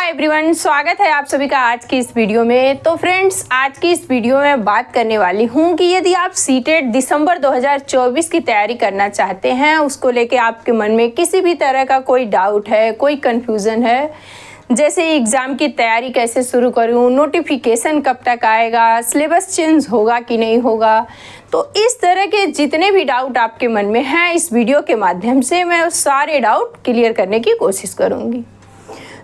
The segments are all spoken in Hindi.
हाय एवरीवन, स्वागत है आप सभी का आज की इस वीडियो में। तो फ्रेंड्स, आज की इस वीडियो में बात करने वाली हूँ कि यदि आप सीटेट दिसंबर 2024 की तैयारी करना चाहते हैं, उसको लेके आपके मन में किसी भी तरह का कोई डाउट है, कोई कन्फ्यूज़न है, जैसे एग्ज़ाम की तैयारी कैसे शुरू करूँ, नोटिफिकेशन कब तक आएगा, सिलेबस चेंज होगा कि नहीं होगा, तो इस तरह के जितने भी डाउट आपके मन में हैं, इस वीडियो के माध्यम से मैं उस सारे डाउट क्लियर करने की कोशिश करूँगी।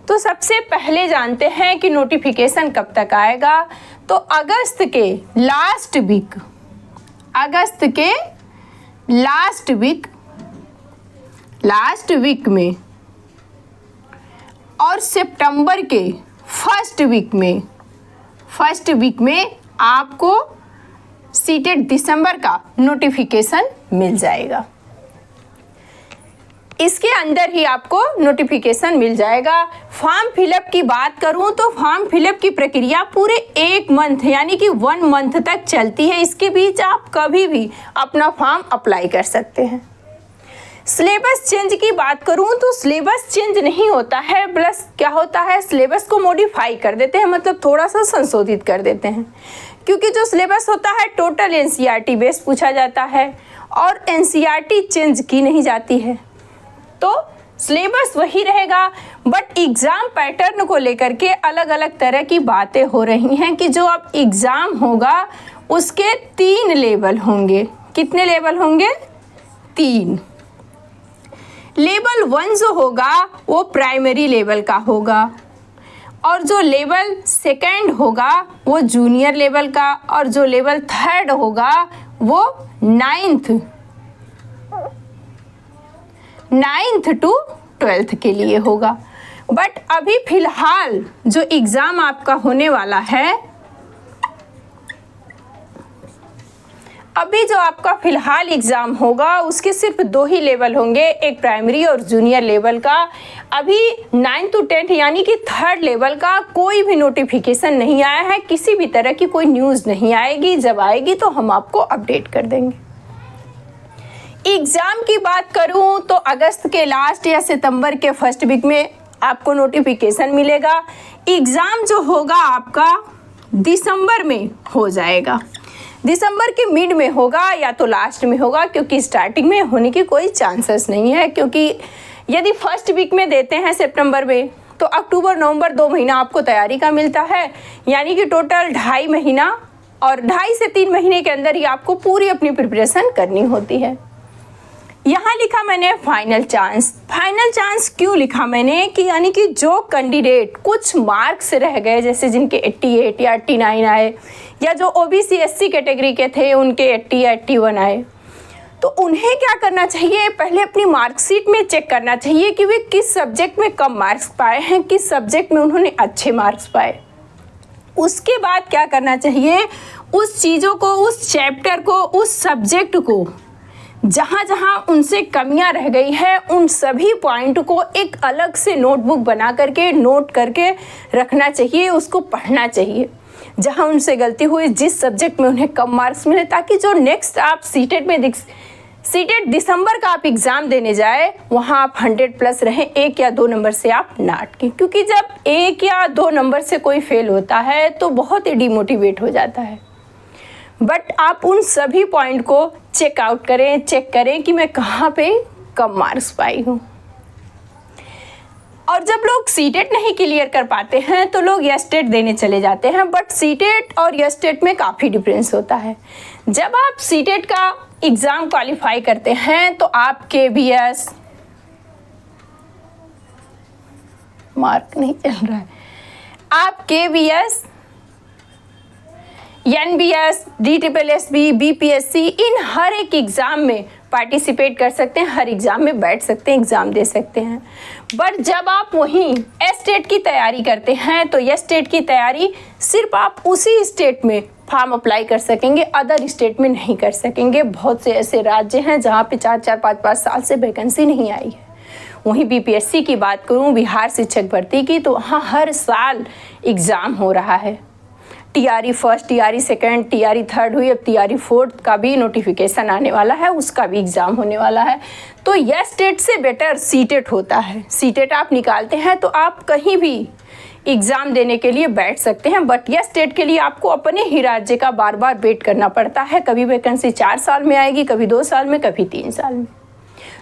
तो सबसे पहले जानते हैं कि नोटिफिकेशन कब तक आएगा। तो अगस्त के लास्ट वीक में और सितंबर के फर्स्ट वीक में आपको सीटेट दिसंबर का नोटिफिकेशन मिल जाएगा। इसके अंदर ही आपको नोटिफिकेशन मिल जाएगा। फॉर्म फिलअप की बात करूं तो फॉर्म फिलअप की प्रक्रिया पूरे 1 मंथ यानी कि 1 मंथ तक चलती है। इसके बीच आप कभी भी अपना फॉर्म अप्लाई कर सकते हैं। सिलेबस चेंज की बात करूं तो सिलेबस चेंज नहीं होता है, प्लस क्या होता है, सिलेबस को मॉडिफाई कर देते हैं, मतलब थोड़ा सा संशोधित कर देते हैं। क्योंकि जो सिलेबस होता है टोटल एनसीईआरटी बेस पूछा जाता है और एनसीईआरटी चेंज की नहीं जाती है, तो सिलेबस वही रहेगा। बट एग्ज़ाम पैटर्न को लेकर के अलग अलग तरह की बातें हो रही हैं कि जो अब एग्ज़ाम होगा उसके 3 लेवल होंगे। कितने लेवल होंगे? 3। लेवल 1 जो होगा वो प्राइमरी लेवल का होगा, और जो लेवल 2 होगा वो जूनियर लेवल का, और जो लेवल 3 होगा वो 9th टू 12th के लिए होगा। बट अभी फ़िलहाल जो एग्ज़ाम आपका होने वाला है, अभी जो आपका फ़िलहाल एग्ज़ाम होगा उसके सिर्फ 2 ही लेवल होंगे, एक प्राइमरी और जूनियर लेवल का। अभी 9 to 10 यानी कि 3rd लेवल का कोई भी नोटिफिकेशन नहीं आया है, किसी भी तरह की कोई न्यूज़ नहीं आएगी। जब आएगी तो हम आपको अपडेट कर देंगे। एग्ज़ाम की बात करूं तो अगस्त के लास्ट या सितंबर के फर्स्ट वीक में आपको नोटिफिकेशन मिलेगा। एग्ज़ाम जो होगा आपका दिसंबर में हो जाएगा, दिसंबर के मिड में होगा या तो लास्ट में होगा, क्योंकि स्टार्टिंग में होने की कोई चांसेस नहीं है। क्योंकि यदि फर्स्ट वीक में देते हैं सितंबर में तो अक्टूबर नवंबर 2 महीना आपको तैयारी का मिलता है, यानी कि टोटल 2.5 महीना, और 2.5 से 3 महीने के अंदर ही आपको पूरी अपनी प्रिपरेशन करनी होती है। यहाँ लिखा मैंने फाइनल चांस क्यों लिखा मैंने कि यानी कि जो कैंडिडेट कुछ मार्क्स रह गए, जैसे जिनके 88 या 89 आए, या जो ओबीसी एससी कैटेगरी के थे उनके 80 या 81 आए, तो उन्हें क्या करना चाहिए, पहले अपनी मार्कशीट में चेक करना चाहिए कि वे किस सब्जेक्ट में कम मार्क्स पाए हैं, किस सब्जेक्ट में उन्होंने अच्छे मार्क्स पाए। उसके बाद क्या करना चाहिए, उस चीज़ों को, उस चैप्टर को, उस सब्जेक्ट को जहाँ जहाँ उनसे कमियाँ रह गई है उन सभी पॉइंट को एक अलग से नोटबुक बना करके नोट करके रखना चाहिए, उसको पढ़ना चाहिए जहाँ उनसे गलती हुई, जिस सब्जेक्ट में उन्हें कम मार्क्स मिले, ताकि जो नेक्स्ट आप सीटेट दिसंबर का आप एग्ज़ाम देने जाए वहाँ आप 100+ रहें, 1 या 2 नंबर से आप ना अटकें। क्योंकि जब 1 या 2 नंबर से कोई फेल होता है तो बहुत ही डिमोटिवेट हो जाता है। बट आप उन सभी पॉइंट को चेक करें कि मैं कहाँ पे कम मार्क्स पाई हूँ। और जब लोग सीटेट नहीं क्लियर कर पाते हैं तो लोग यस्टेट देने चले जाते हैं, बट सीटेट और यस्टेट में काफ़ी डिफरेंस होता है। जब आप सीटेट का एग्ज़ाम क्वालिफाई करते हैं तो आप KBS मार्क नहीं चल रहा है, आप KBS, NBS, DSSB, BPSC, इन हर एक एग्ज़ाम में पार्टिसिपेट कर सकते हैं, हर एग्ज़ाम में बैठ सकते हैं, एग्ज़ाम दे सकते हैं। बट जब आप वहीं एस्टेट की तैयारी करते हैं तो एस्टेट की तैयारी सिर्फ आप उसी स्टेट में फॉर्म अप्लाई कर सकेंगे, अदर स्टेट में नहीं कर सकेंगे। बहुत से ऐसे राज्य हैं जहाँ पे 4-4, 5-5 साल से वैकेंसी नहीं आई है। वहीं BPSC की बात करूँ, बिहार शिक्षक भर्ती की, तो वहाँ हर साल एग्ज़ाम हो रहा है। TRE 1, TRE 2, TRE 3 हुई, अब TRE 4 का भी नोटिफिकेशन आने वाला है, उसका भी एग्ज़ाम होने वाला है। तो यह स्टेट से बेटर सीटेट होता है। सीटेट आप निकालते हैं तो आप कहीं भी एग्ज़ाम देने के लिए बैठ सकते हैं। बट यह स्टेट के लिए आपको अपने ही राज्य का बार बार वेट करना पड़ता है। कभी वैकेंसी 4 साल में आएगी, कभी 2 साल में, कभी 3 साल में।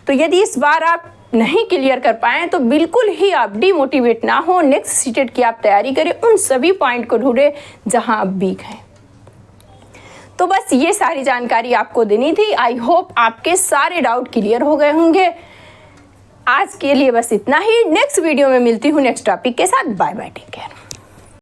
तो यदि इस बार आप नहीं क्लियर कर पाएँ तो बिल्कुल ही आप डिमोटिवेट ना हो। नेक्स्ट सीटेट की आप तैयारी करें, उन सभी पॉइंट को ढूंढें जहां आप वीक हैं। तो बस ये सारी जानकारी आपको देनी थी। आई होप आपके सारे डाउट क्लियर हो गए होंगे। आज के लिए बस इतना ही। नेक्स्ट वीडियो में मिलती हूँ नेक्स्ट टॉपिक के साथ। Bye bye, take care.